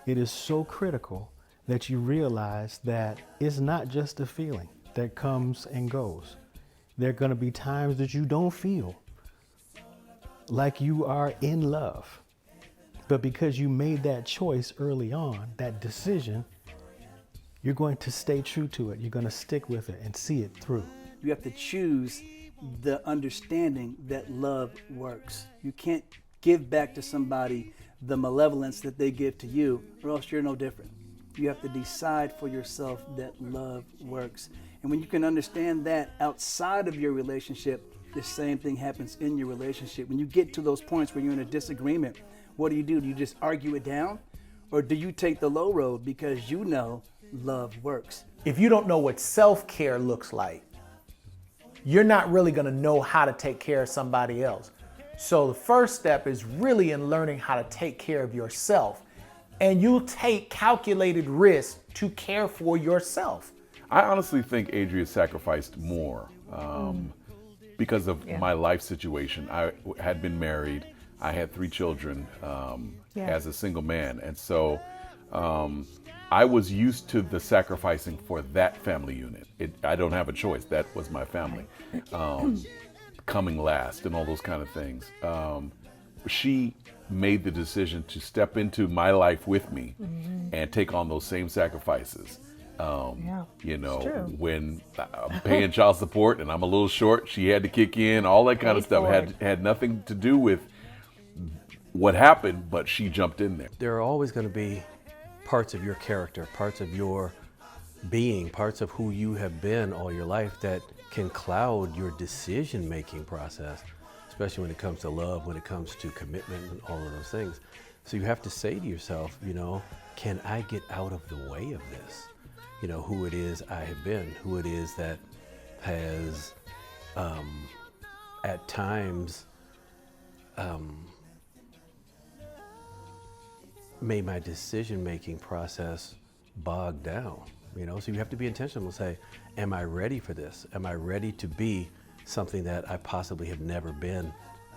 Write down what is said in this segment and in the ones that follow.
it is so critical that you realize that it's not just a feeling that comes and goes. There are going to be times that you don't feel like you are in love. But because you made that choice early on, that decision, you're going to stay true to it. You're going to stick with it and see it through. You have to choose the understanding that love works. You can't give back to somebody the malevolence that they give to you, or else you're no different. You have to decide for yourself that love works. And when you can understand that outside of your relationship, the same thing happens in your relationship. When you get to those points where you're in a disagreement, what do? Do you just argue it down? Or do you take the low road because you know love works? If you don't know what self-care looks like, you're not really gonna know how to take care of somebody else. So the first step is really in learning how to take care of yourself. And you'll take calculated risks to care for yourself. I honestly think Adria sacrificed more because of my life situation. I had been married. I had 3 children as a single man. And so I was used to the sacrificing for that family unit. I don't have a choice. That was my family. Coming last and all those kind of things. She made the decision to step into my life with me and take on those same sacrifices. You know, when I'm paying child support and I'm a little short, she had to kick in, all that kind of stuff. Had nothing to do with what happened, but she jumped in there. There are always going to be parts of your character, parts of your being, parts of who you have been all your life that can cloud your decision-making process, especially when it comes to love, when it comes to commitment and all of those things. So you have to say to yourself, you know, can I get out of the way of this? You know, who it is I have been, who it is that has at times made my decision-making process bogged down, you know? So you have to be intentional and say, am I ready for this? Am I ready to be something that I possibly have never been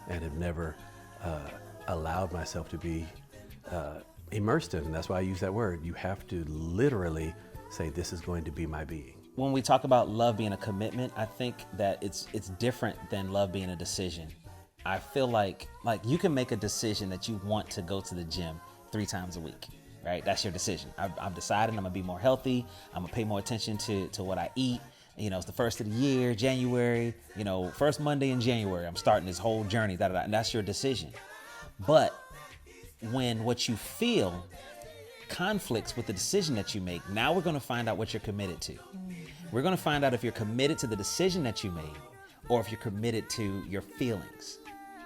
and have never allowed myself to be immersed in? And that's why I use that word. You have to literally say, this is going to be my being. When we talk about love being a commitment, I think that it's different than love being a decision. I feel like you can make a decision that you want to go to the gym 3 times a week, right? That's your decision. I've decided I'm gonna be more healthy. I'm gonna pay more attention to what I eat. You know, it's the first of the year, January, you know, first Monday in January, I'm starting this whole journey, and that's your decision. But when what you feel conflicts with the decision that you make, now we're gonna find out what you're committed to. We're gonna find out if you're committed to the decision that you made or if you're committed to your feelings.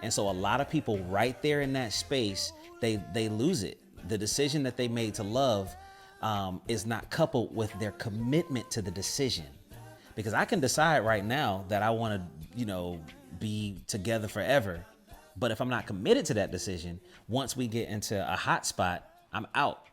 And so a lot of people right there in that space, they lose it. The decision that they made to love is not coupled with their commitment to the decision. Because I can decide right now that I want to, you know, be together forever. But if I'm not committed to that decision, once we get into a hot spot, I'm out.